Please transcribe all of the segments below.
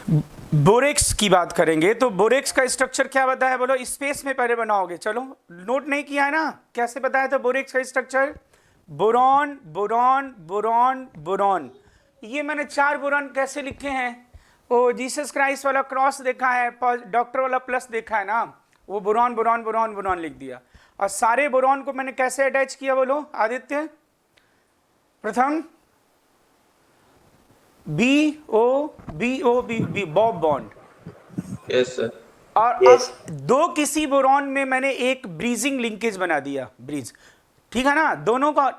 Borax की बात करेंगे तो बोरेक्स का स्ट्रक्चर क्या बताया बोलो, स्पेस में पहले बनाओगे। चलो नोट नहीं किया है ना, कैसे बताया था बोरेक्स का structure? Boron boron boron boron. ये मैंने 4 बोरॉन कैसे लिखे हैं? वो जीसस क्राइस्ट वाला क्रॉस देखा है, डॉक्टर वाला प्लस देखा है ना, वो बोरॉन बोरॉन बोरॉन बोरॉन लिख दिया। और सारे बोरॉन को मैंने कैसे अटैच किया बोलो आदित्य? प्रथम बी बॉब बॉन्ड। Yes sir. और Yes. अब दो किसी बोरॉन में मैंने एक ब्रीजिंग लिंकेज बना दिया, ब्रीज, ठीक है ना। दोनों का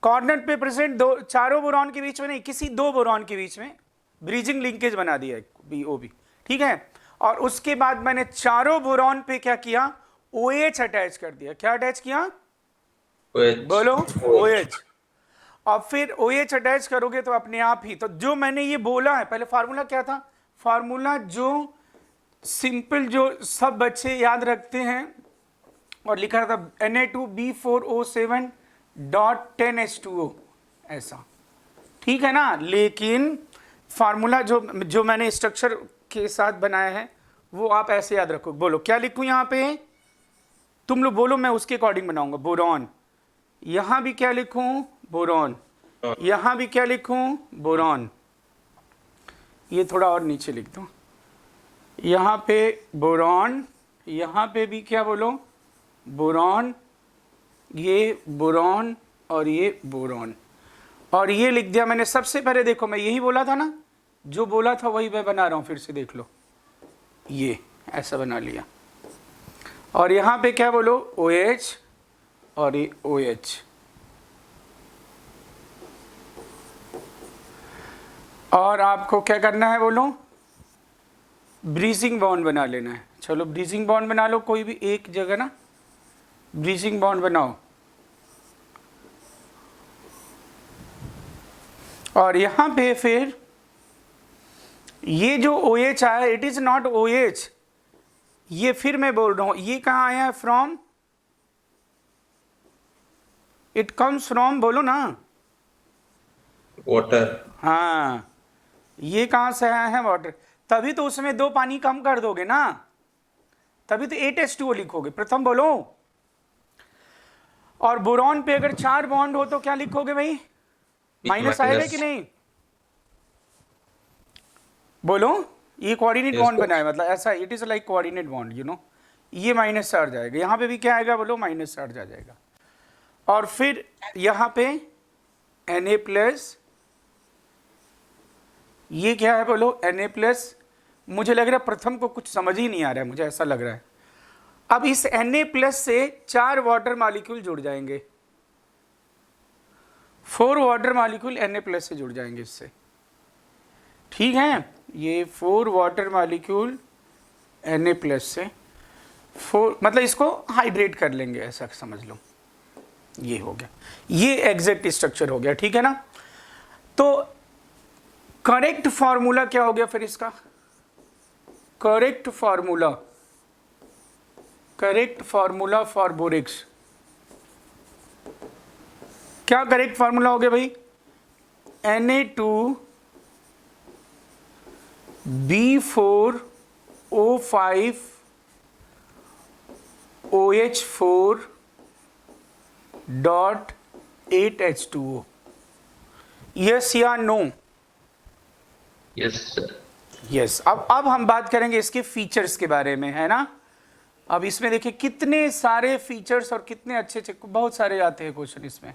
कॉर्नर पे प्रेजेंट दो, चारों बोरॉन के बीच में नहीं, किसी दो बोरॉन के बीच में ब्रीजिंग लिंकेज बना दिया BOB, ठीक है। और उसके बाद मैंने चारों बोरॉन पे क्या किया? OH अटैच कर दिया। क्या अटैच किया बोलो? OH। और फिर OH अटैच करोगे तो अपने आप ही, तो जो मैंने ये बोला है पहले, फार्मूला क्या था? फार्मूला जो सिंपल, जो सब बच्चे याद रखते हैं, और लिखा था Na2B4O7.10H2O ऐसा, ठीक है ना। लेकिन फार्मूला जो मैंने स्ट्रक्चर के साथ बनाया है वो आप ऐसे याद रखो। बोलो क्या लिखूं यहां पे? तुम लोग बोलो, मैं उसके अकॉर्डिंग बनाऊंगा। बोरॉन, यहां भी क्या लिखूं? बोरॉन। यहां भी क्या लिखूं? बोरॉन। ये थोड़ा और नीचे लिख दो, यहां पे बोरॉन, यहां पे भी क्या बोलो? बोरॉन, ये बोरॉन और ये बोरॉन। और ये लिख दिया मैंने। सबसे पहले देखो, मैं यही बोला था ना, जो बोला था वही मैं बना रहा हूं, फिर से देख लो, ये ऐसा बना लिया। और यहां पे क्या बोलो? OH और ये OH। और आपको क्या करना है बोलो? ब्रीजिंग बॉन्ड बना लेना है। चलो ब्रीजिंग बॉन्ड बना लो, कोई भी एक जगह ना, ब्रीजिंग बॉन्ड बनाओ। और यहां पे फिर ये जो OH आया, इट इज नॉट OH, ये फिर मैं बोल रहा हूं, ये कहां आया है? फ्रॉम, इट कम्स फ्रॉम, बोलो ना, वाटर। हाँ, ये कहां से आया है? वाटर। तभी तो उसमें 2 पानी कम कर दोगे ना, तभी तो 8H2O लिखोगे। प्रथम बोलो। और बोरॉन पे अगर 4 बॉन्ड हो तो क्या लिखोगे भाई? माइनस आएगा कि नहीं? बोलो। ये कोऑर्डिनेट बॉन्ड बना है, मतलब ऐसा, it is like coordinate bond, you know. ये माइनस चार्ज आएगा, यहां पे भी क्या आएगा बोलो? माइनस चार्ज आ जाएगा। और फिर यहां पे Na+, ये क्या है बोलो? Na+। मुझे लग रहा है प्रथम को कुछ समझ ही नहीं आ रहा है, मुझे ऐसा लग रहा है। अब इस Na+ से 4 वाटर मॉलिक्यूल जुड़ जाएंगे, 4 वाटर मॉलिक्यूल Na+ से जुड़ जाएंगे इससे, ठीक है। ये 4 वाटर मॉलिक्यूल Na+ से 4, मतलब इसको हाइड्रेट कर लेंगे, ऐसा समझ लो। ये हो गया, ये एग्जैक्ट स्ट्रक्चर हो गया, ठीक है ना। तो करेक्ट फॉर्मूला क्या हो गया फिर इसका? करेक्ट फॉर्मूला फॉर बोरेक्स, क्या करेक्ट फॉर्मूला हो गया भाई? Na2B4O5 OH4.8H2O। यस या नो? Yes sir. यस। अब हम बात करेंगे इसके फीचर्स के बारे में, है ना। अब इसमें देखिए कितने सारे फीचर्स और कितने अच्छे अच्छे, बहुत सारे आते हैं क्वेश्चन इसमें।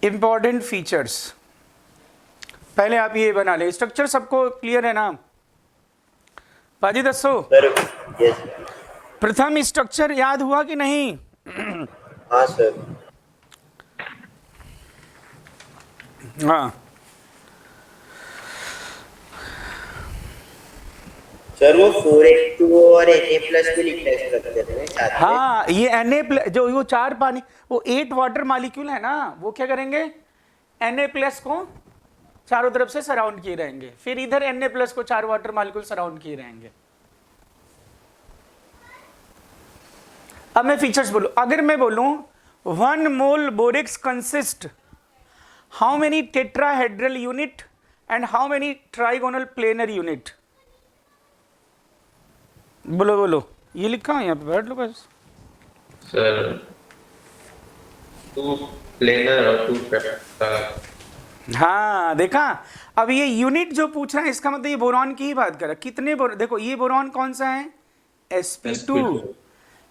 इंपॉर्टेंट फीचर्स, पहले आप ये बना ले। स्ट्रक्चर सबको क्लियर है ना? पाजी दसो। सर। यस। प्रथम स्ट्रक्चर याद हुआ कि नहीं? हाँ सर। हाँ सर वो 4H2O और Na+ भी लिखना है स्ट्रक्चर में साथ में। हाँ, ये Na+, जो वो 4 पानी, वो 8 वाटर मॉलिक्यूल है ना, वो क्या करेंगे? Na+ को चारों तरफ से सराउंड किए रहेंगे, फिर इधर Na+ को 4 वाटर मॉलिक्यूल सराउंड किए रहेंगे। अब मैं फीचर्स बोलूं, अगर मैं बोलूं 1 mole borax consist how many tetrahedral unit and how many trigonal planar unit? बोलो बोलो, ये लिखा है यहाँ पे, बैठ लो बस। Sir, 2 planar और 2 trapeza. हाँ देखा, अब ये यूनिट जो पूछ रहा है इसका मतलब ये बोरॉन की ही बात कर रहा है। कितने देखो ये बोरॉन कौन सा है, sp2,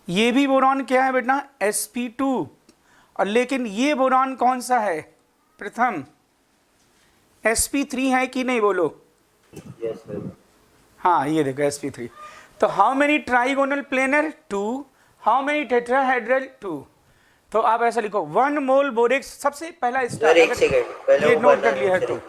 ये भी बोरॉन क्या है बेटा, sp2, और लेकिन ये बोरॉन कौन सा है प्रथम, sp3 है कि नहीं बोलो। Yes, sir. हाँ ये देखो sp3। तो how many trigonal planar 2, how many tetrahedral 2। तो आप ऐसा लिखो 1 मोल बोरेक्स, सबसे पहला सर एक सेकंड, पहले ये वो नोट कर बनाना लिया है सर। तो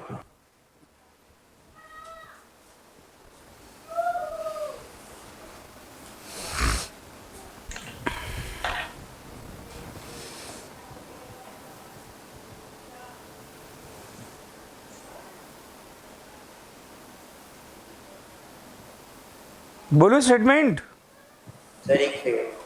बोलो स्टेटमेंट। सर एक सेकंड।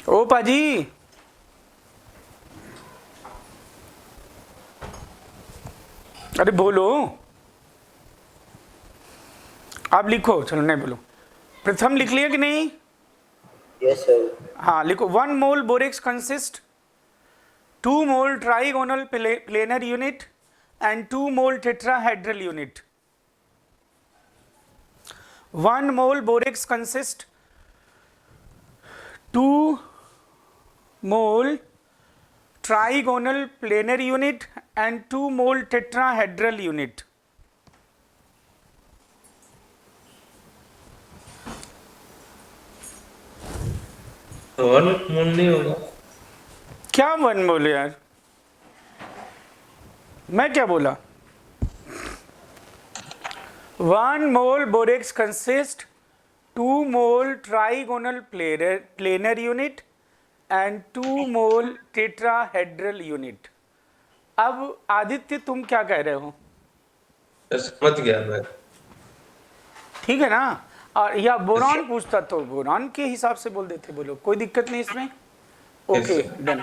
ओ पाजी, अरे बोलो, आप लिखो, चलो नहीं बोलो, प्रथम लिख लिया कि नहीं। Yes sir. हाँ लिखो 1 mole borax consist 2 mole trigonal planar unit and 2 mole tetrahedral unit. 1 mole borax consist 2 mole trigonal planar unit and 2 mole tetrahedral unit. तो 1 मोल नहीं होगा? क्या 1 मोल यार, मैं क्या बोला। 1 mole borax consist 2 mole trigonal planar unit and 2 mole tetrahedral unit. अब आदित्य तुम क्या कह रहे हो, समझ गया मैं। ठीक है ना। और या बोरॉन पूछता तो बोरॉन के हिसाब से बोल देते, बोलो कोई दिक्कत नहीं इसमें। Okay done.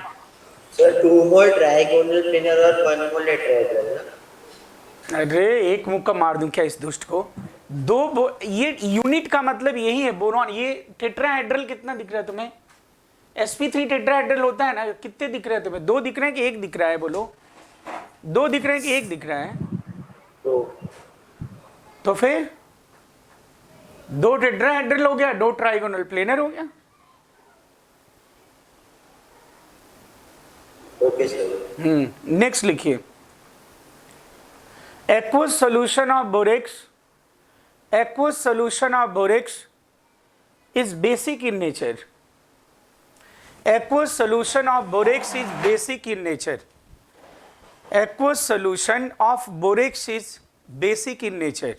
Sir 2 mole trigonal planar और 1 मोल टेट्राहेड्रल ना। अरे एक मुक्का मार दूं क्या इस दुष्ट को। ये यूनिट का मतलब यही है बोरॉन। ये टेट्राहेड्रल कितना दिख रहा है तुम्हें, sp3 टेट्राहेड्रल होता है ना, कितने दिख रहे हैं तुम्हें, 2 दिख रहे हैं कि 1 दिख रहा है, बोलो 2 दिख रहे हैं कि 1 दिख रहा है। तो फिर 2 टेट्राहेड्रल हो गया, 2 ट्राइगोनल प्लेनर हो गया। Okay sir. नेक्स्ट लिखिए, aqueous solution of borax, aqueous solution of borax is basic in nature. Aqueous solution of borax is basic in nature. Aqueous solution of borax is basic in nature.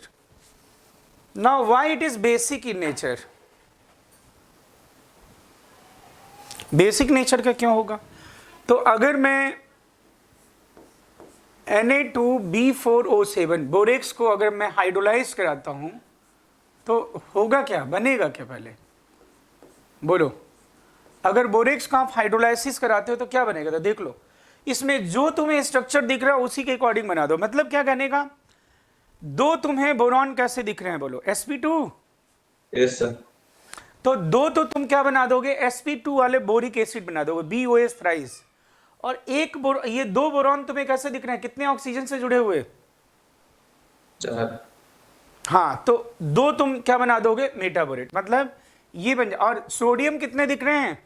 Now why it is basic in nature? Basic nature का क्यों होगा, तो अगर मैं Na2B4O7 borax को अगर मैं hydrolyse कराता हूं तो होगा क्या, बनेगा क्या, पहले बोलो। अगर बोरेक्स का आप हाइड्रोलाइसिस कराते हो तो क्या बनेगा, तो देख लो इसमें जो तुम्हें स्ट्रक्चर दिख रहा है उसी के अकॉर्डिंग बना दो। मतलब क्या कहने का, 2 तुम्हें बोरॉन कैसे दिख रहे हैं, बोलो sp2। Yes sir. तो 2 तो तुम क्या बना दोगे, sp2 वाले बोरिक एसिड बना दोगे, BOS थ्राइस। और ये 2 बोरॉन तुम्हें कैसे दिख रहे हैं, कितने ऑक्सीजन से जुड़े हुए, 4। हाँ तो 2 तुम क्या बना दोगे, मेटाबोरेट। मतलब ये बन जाए। और सोडियम कितने दिख रहे हैं,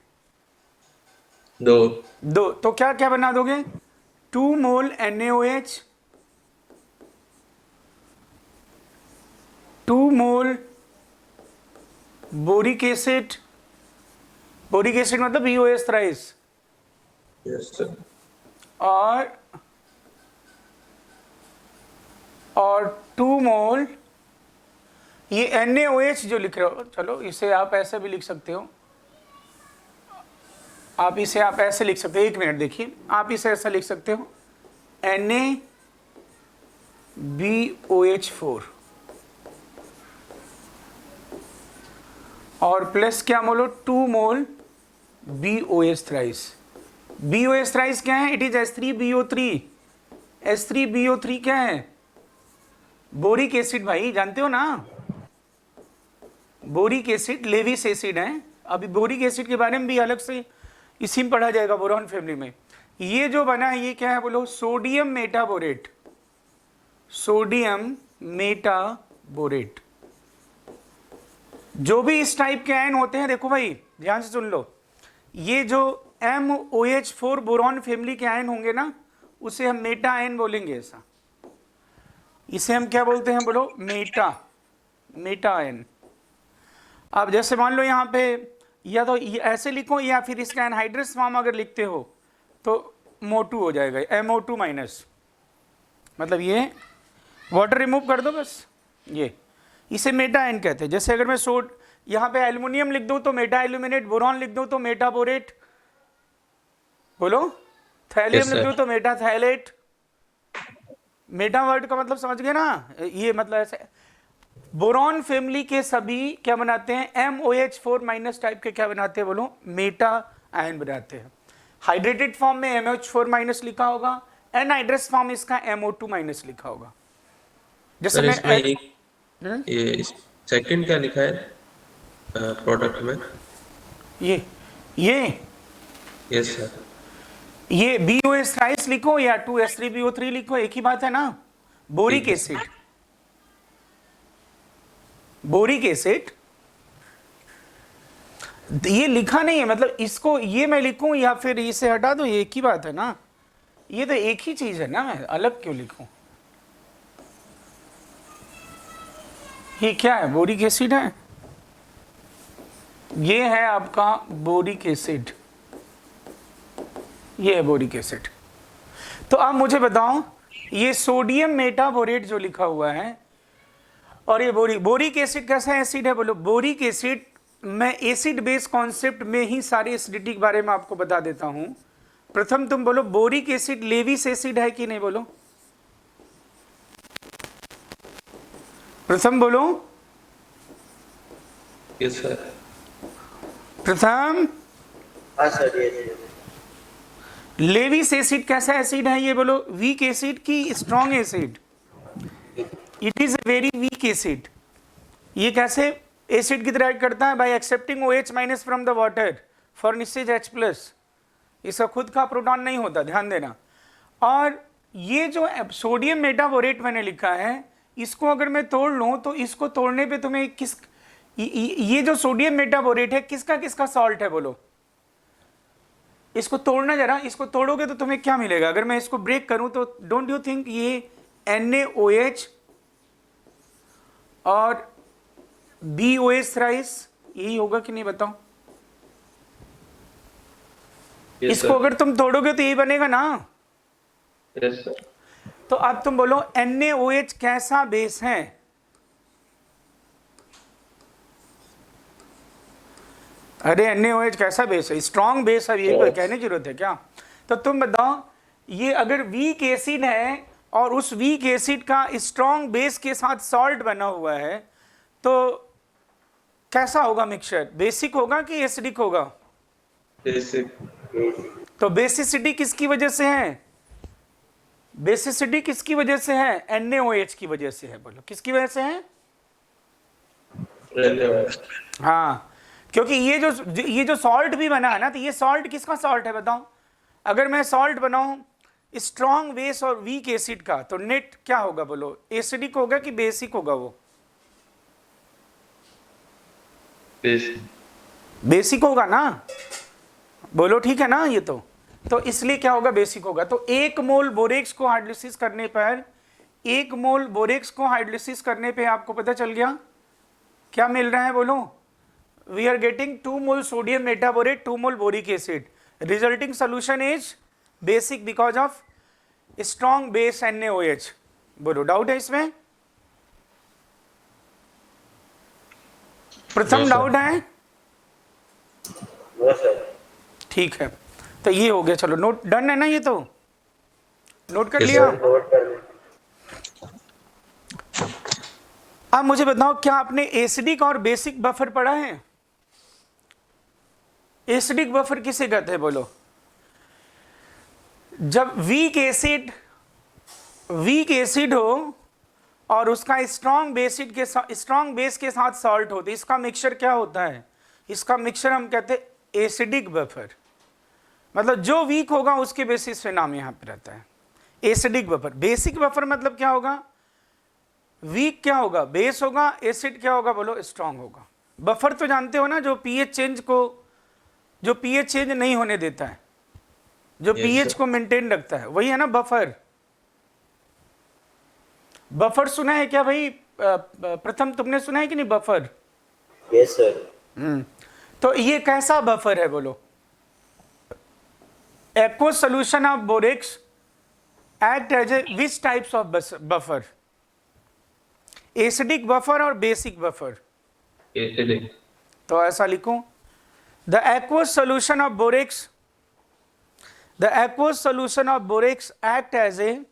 2 तो क्या क्या बना दोगे, 2 मोल NaOH, 2 मोल बोरिक एसिड, बोरिक एसिड मतलब BOS थ्राइस, यस सर। और 2 मोल ये NaOH जो लिख रहे हो, चलो इसे आप ऐसे भी लिख सकते हो, आप इसे आप ऐसे लिख सकते हो, 1 मिनट देखिए, आप इसे ऐसा लिख सकते हो NaBOH4 और प्लस क्या बोलो 2 मोल BOH थ्राइस। BOH थ्राइस क्या है? It is H3BO3। H3BO3 क्या है? बोरिक एसिड भाई, जानते हो ना, बोरिक एसिड लेविस एसिड है। अभी बोरिक एसिड के बारे में भी अलग से इसी में पढ़ा जाएगा बोरॉन फैमिली में। ये जो बना है ये क्या है बोलो? Sodium metaborate. Sodium metaborate. जो भी इस टाइप के आयन होते हैं, देखो भाई ध्यान से सुन लो, ये जो MOH4 बोरॉन फैमिली के आयन होंगे ना, उसे हम मेटा आयन बोलेंगे। ऐसा इसे हम क्या बोलते हैं बोलो? Meta ion. अब जैसे मान लो यहाँ पे या तो ऐसे लिखो या फिर इसका एनहाइड्रस फॉर्म अगर लिखते हो तो MO2 हो जाएगा, MO2 माइनस, मतलब ये वाटर रिमूव कर दो बस, ये इसे मेटा आयन कहते हैं। जैसे अगर मैं यहाँ पे एल्युमिनियम लिख दूँ तो मेटा एल्यूमिनेट, बोरॉन लिख दूँ तो मेटाबोरेट, बोलो थैलियम लिख दूँ तो मेटा थैलेट। मेटा वर्ड का मतलब समझ गए ना? ये मतलब ऐसे बोरॉन फैमिली के सभी क्या बनाते हैं? MOH4 माइनस टाइप के क्या बनाते हैं बोलो? मेटा आयन बनाते हैं। हाइड्रेटेड फॉर्म में MOH4 माइनस लिखा होगा, एनहाइड्रस फॉर्म इसका MO2 माइनस लिखा होगा। जैसे मैं ये सेकंड क्या लिखा है प्रोडक्ट में? ये यस सर, ये BOH थ्राइस लिखो या 2H3BO3 लिखो, एक ही बात है ना। बोरिक एसिड, बोरिक एसिड ये लिखा नहीं है, मतलब इसको ये मैं लिखूं या फिर इसे हटा दूं, ये एक ही बात है ना, ये तो एक ही चीज है ना, मैं अलग क्यों लिखूं? ये क्या है? बोरिक एसिड है, ये है आपका बोरिक एसिड, ये है बोरिक एसिड। तो आप मुझे बताओ, ये सोडियम मेटाबोरेट जो लिखा हुआ है और ये बोरिक एसिड कैसा एसिड है बोलो? बोरिक एसिड, मैं एसिड बेस कॉन्सेप्ट में ही सारी एसिडिटी के बारे में आपको बता देता हूं। प्रथम तुम बोलो, बोरिक एसिड लेविस एसिड है कि नहीं? बोलो प्रथम बोलो। Yes sir. प्रथम हाँ सर, ये लेविस एसिड कैसा एसिड है? ये बोलो वीक एसिड की strong acid? It is a very weak acid. ये कैसे एसिड की तरह करता है? Bye accepting OH minus from the water for निश्चित H प्लस। इसका खुद का प्रोटॉन नहीं होता, ध्यान देना। और ये जो सोडियम मेटाबोरेट मैंने लिखा है, इसको अगर मैं तोड़ लूँ तो इसको तोड़ने पे तुम्हें ये जो सोडियम मेटाबोरेट है किसका किसका सॉल्ट है बोलो? इसको तोड़ना जरा, इसको तोड़ोगे तो तुम्हें क्या मिलेगा? अगर मैं इसको ब्रेक करूं तो डोंट यू थिंक ये NaOH और BOH थ्राइस यही होगा कि नहीं? बताओ। इसको अगर तुम तोड़ोगे तो यही बनेगा ना? Yes sir. तो अब तुम बोलो NaOH कैसा बेस है? अरे NaOH कैसा बेस है? स्ट्रॉन्ग बेस है, ये कहने की जरूरत है क्या? तो तुम बताओ, ये अगर वीक एसिड है और उस वीक एसिड का स्ट्रॉन्ग बेस के साथ सॉल्ट बना हुआ है तो कैसा होगा मिक्सचर? बेसिक होगा कि एसिडिक होगा? बेसिक। तो बेसिसिटी किसकी वजह से है? बेसिसिटी किसकी वजह से है? NaOH की वजह से है। बोलो किसकी वजह से है? हाँ, क्योंकि ये जो सॉल्ट भी बना है ना, तो ये सॉल्ट किसका सॉल्ट है बताओ? अगर मैं सॉल्ट बनाऊं स्ट्रॉन्ग बेस और वीक एसिड का, तो नेट क्या होगा बोलो? एसिडिक होगा कि बेसिक होगा? वो बेसिक होगा ना? बोलो ठीक है ना? ये तो इसलिए क्या होगा? बेसिक होगा। तो 1 मोल बोरेक्स को हाइड्रोलिसिस करने पर, 1 मोल बोरेक्स को हाइड्रोलिसिस करने पे आपको पता चल गया क्या मिल रहा है बोलो? We are getting 2 mole sodium metaborate, 2 mole boric acid. Resulting solution is basic because of strong base NaOH. बोलो डाउट है इसमें? Pratham No, sir. डाउट है? No sir. ठीक है, तो ये हो गया, चलो नोट डन है ना, ये तो नोट कर Yes, लिया। sir. नोट कर लें। अब मुझे बताओ, क्या आपने एसिडिक और बेसिक बफर पढ़ा है? एसिडिक बफर किसे कहते हैं बोलो? जब वीक एसिड हो और उसका स्ट्रॉन्ग बेस के साथ सॉल्ट होती है, इसका मिक्सचर क्या होता है? इसका मिक्सचर हम कहते हैं एसिडिक बफर। मतलब जो वीक होगा उसके बेसिस पे नाम यहां पे रहता है एसिडिक बफर। बेसिक बफर मतलब क्या होगा? वीक क्या होगा? बेस होगा। एसिड क्या होगा बोलो? स्ट्रॉन्ग होगा। बफर तो जानते हो ना, जो पीएच चेंज नहीं होने देता है, जो Yes, पीएच sir. को मेंटेन रखता है, वही है ना बफर। बफर सुना है क्या भाई? प्रथम तुमने सुना है कि नहीं बफर? Yes sir. तो ये कैसा बफर है बोलो? Aqueous solution of borax act as a which types of buffer? Acidic buffer और बेसिक बफर। Acidic. तो ऐसा लिखूं, the aqueous solution of borax act as a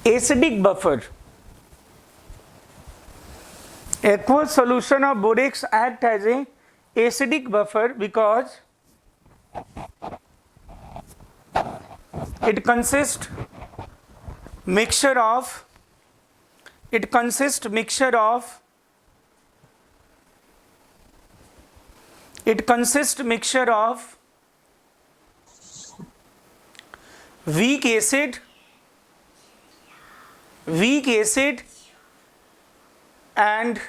acidic buffer. Aqueous solution of borax act as a acidic buffer because it consists mixture of weak acid and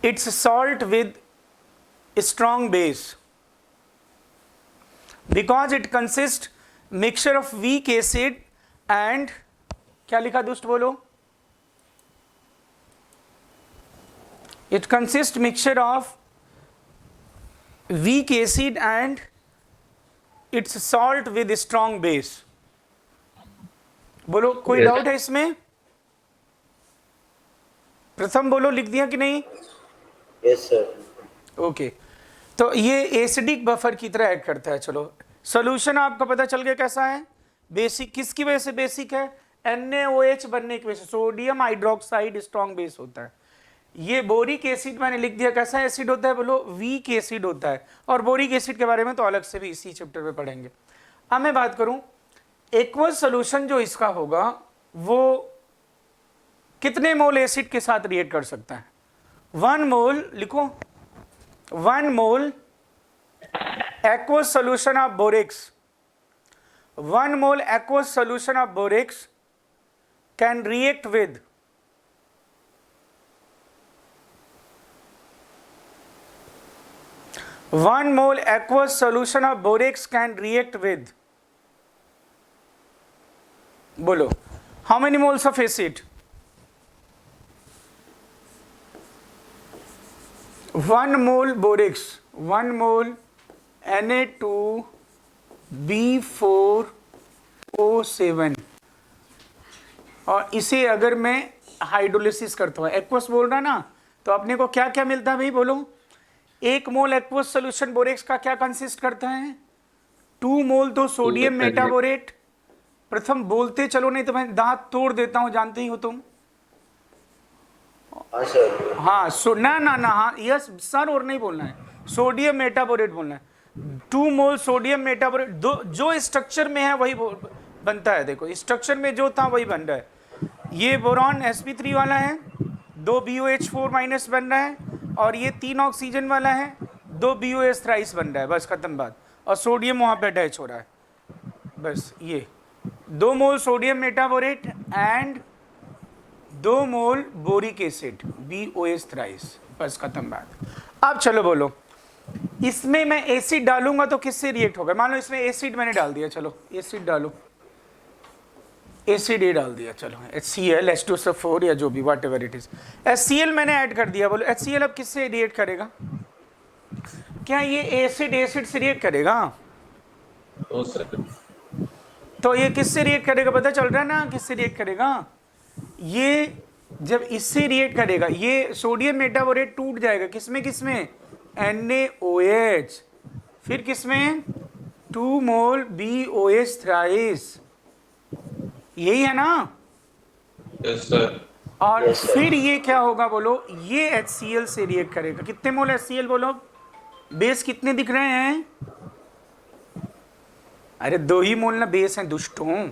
its salt with strong base. Because it consists mixture of weak acid and क्या लिखा दुष्ट बोलो? It consists mixture of weak acid and its salt with strong base. बोलो कोई Yes. Doubt है इसमें? प्रथम बोलो, लिख दिया कि नहीं? Yes sir. ओके, तो ये एसिडिक बफर की तरह ऐड करता है। चलो सॉल्यूशन आपको पता चल गया कैसा है। बेसिक किसकी वजह से बेसिक है? NaOH बनने की वजह से, सोडियम हाइड्रोक्साइड स्ट्रॉन्ग बेस होता है। ये बोरिक एसिड मैंने लिख दिया, कैसा एसिड होता है बोलो? वीक एसिड होता है। और बोरिक एसिड के बारे में तो अलग से भी इसी चैप्टर में पढ़ेंगे। अब मैं बात करूं, एक्वस सॉल्यूशन जो इसका होगा वो कितने मोल एसिड के साथ रिएक्ट कर सकता है? 1 मोल, लिखो 1 मोल aqueous solution of borax, 1 mole aqueous solution of borax can react with 1 mole aqueous solution of borax can react with, बोलो, how many moles of acid? 1 mole borax, 1 mole Na2B4O7, और इसे अगर मैं हाइड्रोलिसिस करता हूँ, एक्वस बोल रहा ना, तो अपने को क्या क्या मिलता है भाई बोलो? 1 मोल एक्वस सोल्यूशन बोरेक्स का क्या कंसिस्ट करता है? 2 मोल तो सोडियम मेटाबोरेट। प्रथम बोलते चलो, नहीं तो मैं दांत तोड़ देता हूं, जानते ही हो तुम। हाँ सर। हाँ ना हाँ यस सर, और नहीं बोलना है, सोडियम मेटाबोरेट बोलना है। 2 मोल सोडियम मेटाबोरेट, जो स्ट्रक्चर में है वही बनता है। देखो स्ट्रक्चर में जो था वही बन रहा है। ये बोरॉन sp3 वाला है, 2 BOH4 माइनस बन रहा है, और ये 3 ऑक्सीजन वाला है, 2 BOH थ्राइस बन रहा है, बस खत्म बात। और सोडियम वहाँ पे अटैच हो रहा है, बस ये 2 मोल sodium metaborate and 2 mole boric acid BOH thrice, बस खत्म बात। अब चलो बोलो, इसमें मैं एसिड डालूंगा तो किससे रिएक्ट होगा? मान लो इसमें एसिड मैंने डाल दिया, चलो एसिड डालो, एसिड ए डाल दिया, चलो HCl H2SO4 या जो भी what ever it is, HCl मैंने ऐड कर दिया। बोलो HCl अब किससे रिएक्ट करेगा? क्या ये एसिड एसिड से रिएक्ट करेगा? No sir. तो ये किससे रिएक्ट करेगा? पता चल रहा है ना किससे रिएक्ट करेगा? ये जब इससे रिएक्ट करेगा, ये सोडियम मेटाबोरेट टूट जाएगा किसमें किसमें? NaOH, फिर किसमें? 2 मोल BOH थ्राइस, यही है ना? Yes sir. और Yes, sir. फिर ये क्या होगा बोलो? ये HCl से रिएक्ट करेगा। कितने मोल HCl बोलो? बेस कितने दिख रहे हैं? अरे 2 ही मोल ना बेस हैं दुष्टों।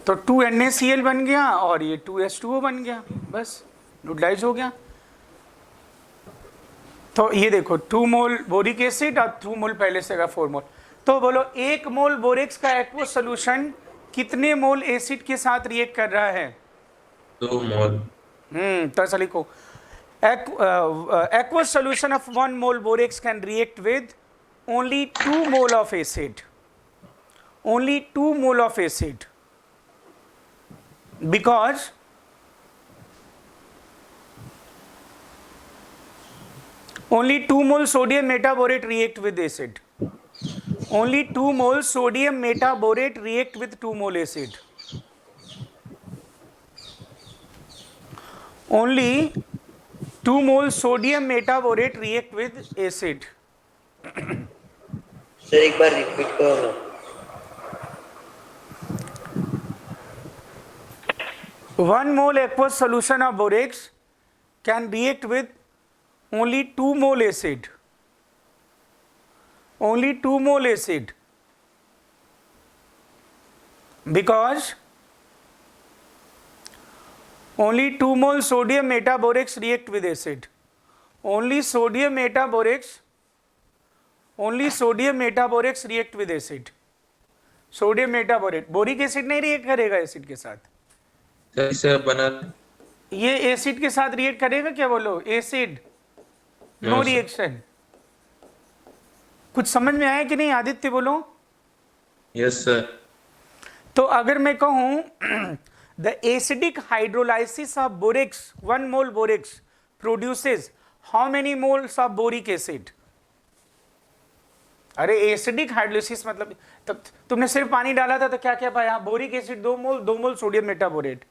तो 2 NaCl बन गया और ये 2H2O बन गया, बस न्यूट्रलाइज हो गया। तो ये देखो 2 मोल बोरिक एसिड और 2 मोल पहले से 4 मोल। तो बोलो 1 मोल बोरेक्स का एक्वस सॉल्यूशन कितने मोल एसिड के साथ रिएक्ट कर रहा है? 2 मोल। तो ऐसा लिखो, aqueous solution of 1 mole borax can react with only 2 mole of acid, only 2 mole of acid, because only 2 mole sodium metaborate react with acid, only 2 mole sodium metaborate react with 2 mole acid, only 2 mole sodium metaborate react with acid. Sir एक बार repeat करो ना। 1 mole aqueous solution of borax can react with only 2 mole acid, only 2 mole acid, because only 2 mole sodium metaborates react with acid, only sodium metaborates react with acid, sodium metaborate. Boric acid नहीं react करेगा acid के साथ, sir इसे बना। ये acid के साथ react करेगा क्या बोलो? Acid no No, sir. Reaction. कुछ समझ में आया कि नहीं आदित्य बोलो? Yes sir. तो अगर मैं कहूं the acidic hydrolysis of borax, 1 mole borax produces how many moles of boric acid? अरे एसिडिक हाइड्रोलाइसिस मतलब तब तुमने सिर्फ पानी डाला था तो क्या क्या पाया? बोरिक एसिड 2 मोल, 2 मोल सोडियम मेटाबोरेट।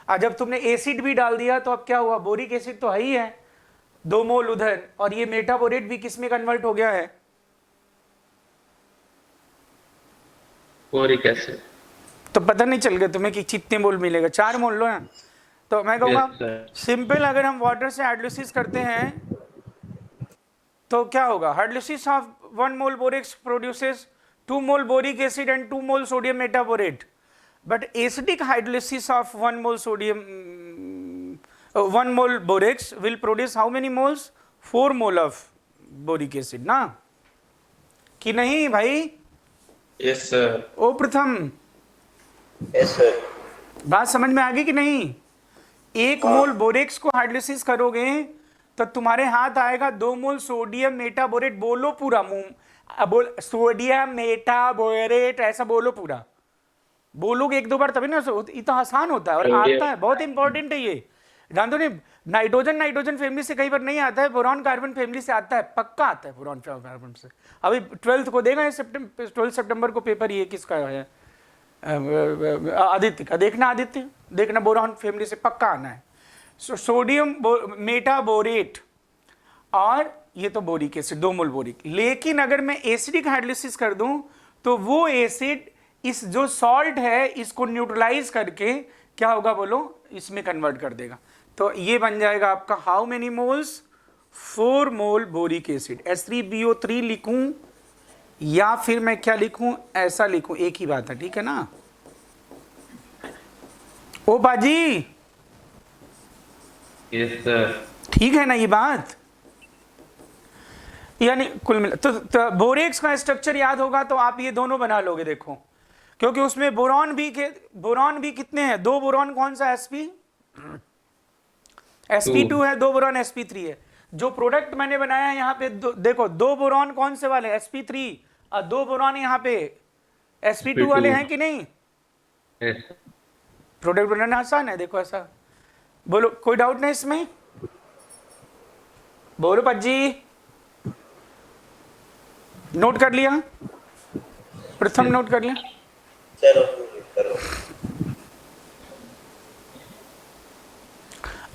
और जब तुमने एसिड भी डाल दिया तो अब क्या हुआ? बोरिक एसिड तो है ही है 2 मोल उधर, और ये मेटाबोरेट भी किस में कन्वर्ट हो गया है? Boric acid. तो पता नहीं चल गया तुम्हें कि कितने मोल मिलेगा? 4 मोल लो ना। तो मैं कहूँगा Yes, sir. सिंपल, अगर हम वाटर से हाइड्रोलिसिस करते हैं तो क्या होगा? Hydrolysis of 1 mole borax produces 2 mole boric acid and 2 mole sodium metaborate, but acidic hydrolysis of 1 mole sodium 1 mole borax will produce how many moles? 4 mole of boric acid ना, कि नहीं भाई? Yes sir. ओ प्रथम, yes sir. बात समझ में आ गई कि नहीं? 1 मोल बोरेक्स को हाइड्रोलिसिस करोगे तो तुम्हारे हाथ आएगा 2 मोल सोडियम मेटाबोरेट। बोलो पूरा मुंह, बोल सोडियम मेटाबोरेट, ऐसा बोलो पूरा। बोलोगे 1-2 बार तभी ना, इतना आसान होता है और आता है, बहुत इंपॉर्टेंट है ये। जानते नहीं, नाइट्रोजन फैमिली से कई बार नहीं आता है, बोरॉन कार्बन फैमिली से आता है, पक्का आता है बोरॉन कार्बन से। अभी 12th को देगा, 12 सितंबर को पेपर ये किसका है? आदित्य का। देखना आदित्य, देखना बोरॉन फैमिली से पक्का आना है। सोडियम मेटाबोरेट और ये तो बोरिक एसिड 2 मोल बोरिक। लेकिन अगर मैं एसिडिक हाइड्रोलिसिस कर दूं तो वो एसिड इस जो सॉल्ट है इसको न्यूट्रलाइज करके क्या होगा बोलो? इसमें कन्वर्ट कर देगा। तो ये बन जाएगा आपका how many moles? 4 mole boric acid. H3BO3 लिखूं या फिर मैं क्या लिखूं? ऐसा लिखूं, एक ही बात है, ठीक है ना? ओ बाजी, यस सर। ठीक है ना ये बात? यानी कुल मिला तो बोरेक्स का स्ट्रक्चर याद होगा तो आप ये दोनों बना लोगे, देखो, क्योंकि उसमें बोरॉन भी कितने हैं? 2 बोरॉन, कौन सा? sp2 है, 2 बोरॉन sp3 है। जो प्रोडक्ट मैंने बनाया है यहाँ पे देखो, 2 बोरॉन कौन से वाले? sp3, और 2 बोरॉन यहाँ पे sp2 वाले हैं कि नहीं? यस। प्रोडक्ट बनाना आसान है, देखो ऐसा। बोलो, कोई डाउट नहीं इसमें? बोलो पज्जी। नोट कर लिया? प्रथम नोट कर लिया? चलो करो।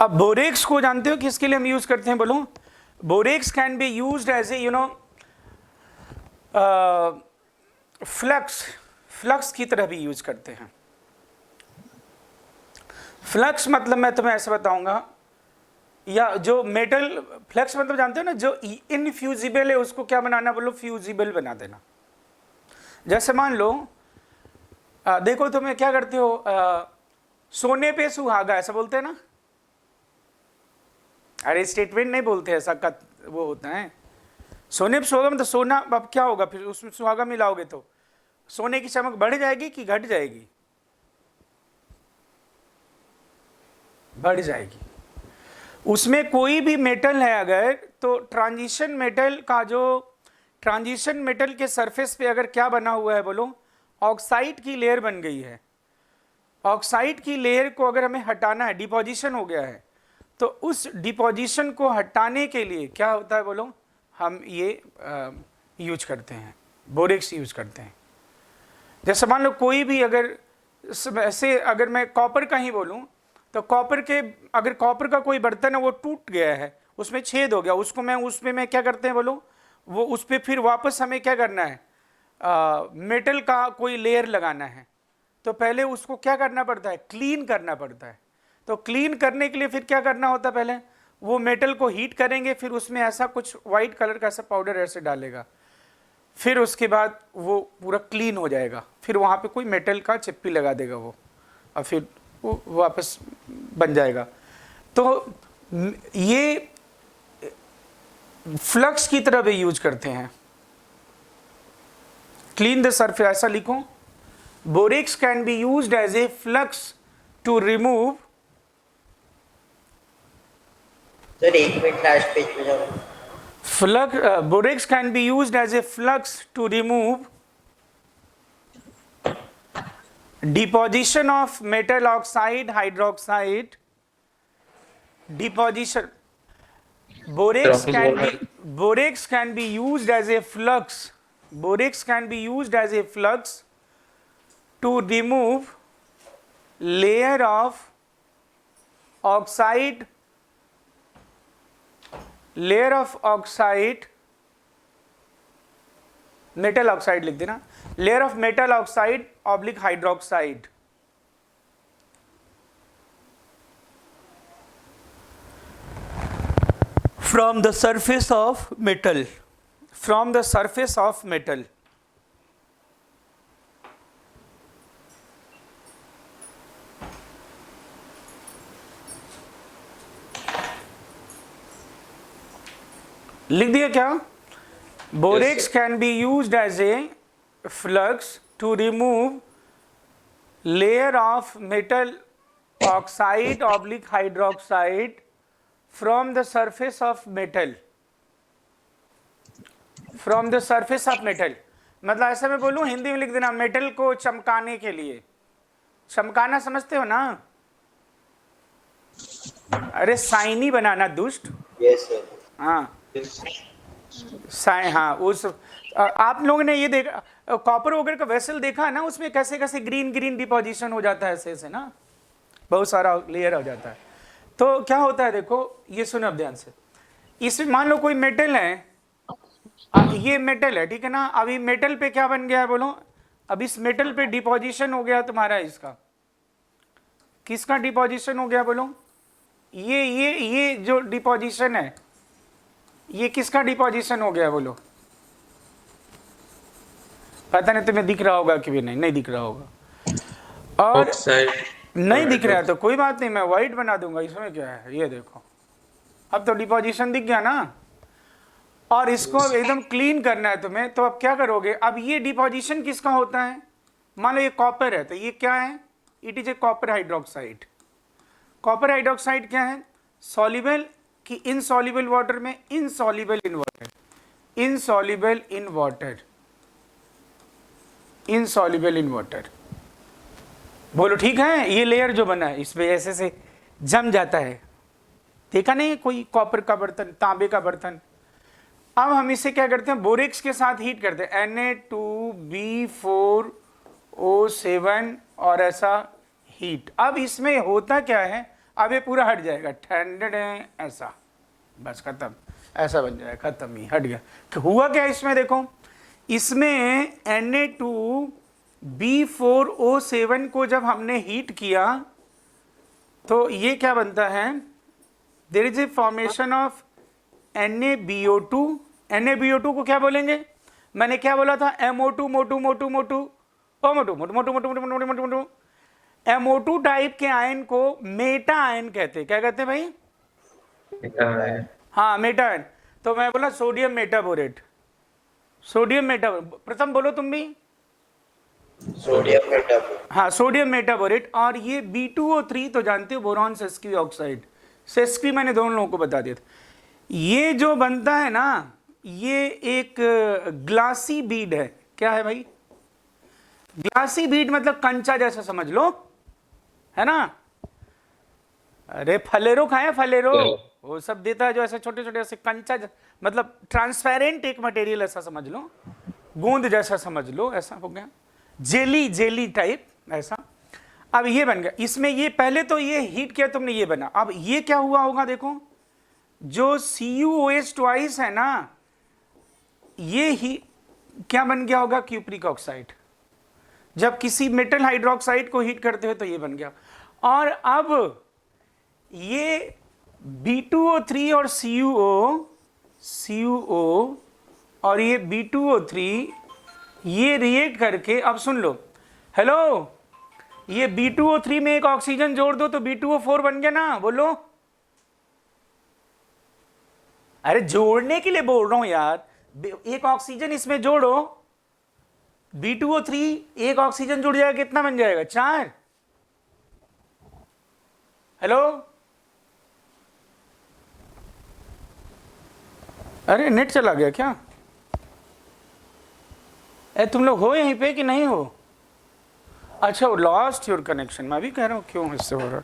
अब बोरेक्स को जानते हो किसके लिए हम यूज करते हैं? बोलो। Borax can be used as a flux की तरह भी यूज करते हैं। फ्लक्स मतलब मैं तुम्हें ऐसे बताऊंगा, या जो मेटल फ्लक्स मतलब जानते हो ना, जो इनफ्यूजिबल है उसको क्या बनाना? बोलो फ्यूजिबल बना देना। जैसे मान लो देखो तुम्हें क्या करते हो, सोने पे सुहागा ऐसा बोलते हैं ना? अरे स्टेटमेंट नहीं बोलते, ऐसा का वो होता है। सोने पे सुहागा मतलब सोना, अब क्या होगा फिर उसमें सुहागा मिलाओगे तो सोने की चमक बढ़ जाएगी कि घट जाएगी? बढ़ जाएगी। उसमें कोई भी मेटल है अगर, तो ट्रांजिशन मेटल के सरफेस पे अगर क्या बना हुआ है? बोलो ऑक्साइड की लेयर बन गई है। ऑक्साइड की लेयर को अगर हमें हटाना है, डिपोजिशन हो गया है, तो उस डिपोजिशन को हटाने के लिए क्या होता है? बोलो हम ये यूज करते हैं, बोरेक्स यूज करते हैं। जैसे मान लो कोई भी अगर मैं कॉपर का ही बोलूं, तो अगर कॉपर का कोई बर्तन है वो टूट गया है, उसमें छेद हो गया, उसमें मैं क्या करते हैं? बोलो वो उस पर फिर वापस हमें क्या करना है? मेटल का कोई लेयर लगाना है, तो पहले उसको क्या करना पड़ता है? क्लीन करना पड़ता है। तो क्लीन करने के लिए फिर क्या करना होता है? पहले वो मेटल को हीट करेंगे, फिर उसमें ऐसा कुछ वाइट कलर का ऐसा पाउडर ऐसे डालेगा, फिर उसके बाद वो पूरा क्लीन हो जाएगा, फिर वहाँ पे कोई मेटल का चिप्पी लगा देगा वो, और फिर वो वापस बन जाएगा। तो ये फ्लक्स की तरह भी यूज करते हैं। क्लीन द सरफेस ऐसा लिखो, borax can be used as a flux to remove. Sir 1 minute last page पे जाओ। Borax can be used as a flux to remove deposition of metal oxide hydroxide. Deposition. Borax can be used as a flux. Borax can be used as a flux to remove layer of oxide metal oxide लिख देना, layer of metal oxide oblique hydroxide. From the surface of metal, लिख दिया क्या? Borax can be used as a flux to remove layer of metal oxide oblique hydroxide from the surface of metal. मतलब ऐसा मैं बोलूं, हिंदी में लिख देना, मेटल को चमकाने के लिए। चमकाना समझते हो ना? अरे साइनी बनाना दुष्ट। Yes sir. हाँ हाँ, उस आप लोगों ने ये देखा, कॉपर वगैरह का वेसल देखा है ना, उसमें कैसे कैसे ग्रीन डिपोजिशन हो जाता है, ऐसे ना बहुत सारा लेयर हो जाता है। तो क्या होता है देखो, ये सुनो अब ध्यान से। इसमें मान लो कोई मेटल है, ये मेटल है, ठीक है ना? अभी मेटल पे क्या बन गया है? बोलो अब इस मेटल पे डिपोजिशन हो गया तुम्हारा, इसका किसका डिपोजिशन हो गया? बोलो ये जो डिपोजिशन है, ये किसका डिपोजिशन हो गया? बोलो पता नहीं तुम्हें दिख रहा होगा कि भी नहीं दिख रहा होगा। और नहीं दिख रहा है तो कोई बात नहीं, मैं वाइट बना दूंगा, इसमें क्या है? ये देखो अब तो डिपोजिशन दिख गया ना। और इसको एकदम क्लीन करना है तुम्हें, तो अब क्या करोगे? अब ये डिपोजिशन किसका होता है? मान लो ये कॉपर है, तो ये क्या है? It is a copper hydroxide. Copper hydroxide क्या है? सॉल्युबल कि इनसॉल्युबल वाटर में? Insoluble in water, insoluble in water, insoluble in water. बोलो ठीक है? ये लेयर जो बना है इसमें ऐसे से जम जाता है, देखा नहीं कोई कॉपर का बर्तन, तांबे का बर्तन? अब हम इसे क्या करते हैं, बोरेक्स के साथ हीट करते हैं, Na2B4O7 और ऐसा हीट। अब इसमें होता क्या है, अब ये पूरा हट जाएगा, ठंडे ऐसा, बस खत्म, ऐसा बन जाएगा, खत्म, ही हट गया। तो हुआ क्या इसमें, देखो इसमें Na2B4O7 को जब हमने हीट किया तो ये क्या बनता है, there is a formation of NaBO2। NaBO2 को क्या बोलेंगे, मैंने क्या बोला था, MO2 मोटू मोटू मोटू ओ मोटू मोटू मोटू मोटू मोटू मोटू मोटू मोटू। MO2 टाइप के आयन को मेटा आयन कहते हैं, क्या कहते हैं भाई, हाँ मेटा आयन। तो मैं बोला सोडियम मेटाबोरेट, सोडियम मेटा, प्रथम बोलो तुम भी, सोडियम मेटाबोरेट। हाँ सोडियम मेटाबोरेट। और ये B2O3 तो जानते हो, बोरॉन सेस्की ऑक्साइड, सेस्की मैंने दोनों लोगों को बता दिया था। ये जो बनता है ना, ये एक ग्लासी बीड है, क्या है भाई, ग्लासी बीड मतलब कंचा जैसा समझ लो, है ना। अरे फलेरो खाए, फलेरो वो सब देता है जो ऐसे छोटे छोटे ऐसे कंचा मतलब ट्रांसपेरेंट एक मटेरियल ऐसा समझ लो, गूंद जैसा समझ लो, ऐसा हो गया, जेली जेली टाइप ऐसा। अब ये बन गया, इसमें ये पहले तो ये हीट किया तुमने, ये बना। अब ये क्या हुआ होगा, देखो जो CuOH ट्वाइस है ना, ये ही क्या बन गया होगा, क्यूप्रिक ऑक्साइड। जब किसी मेटल हाइड्रोक्साइड को हीट करते हो तो ये बन गया। और अब ये B2O3 और CuO और ये B2O3 ये रिएक्ट करके, अब सुन लो, हेलो, ये B2O3 में एक ऑक्सीजन जोड़ दो तो B2O4 बन गया ना, बोलो। अरे जोड़ने के लिए बोल रहा हूं यार, एक ऑक्सीजन इसमें जोड़ो, B2O3 एक ऑक्सीजन जुड़ जाएगा, कितना बन जाएगा, 4। हेलो, अरे नेट चला गया क्या, तुम लोग हो यहीं पे कि नहीं हो, अच्छा लॉस्ट योर कनेक्शन, मैं भी कह रहा हूं क्यों इससे हो रहा है।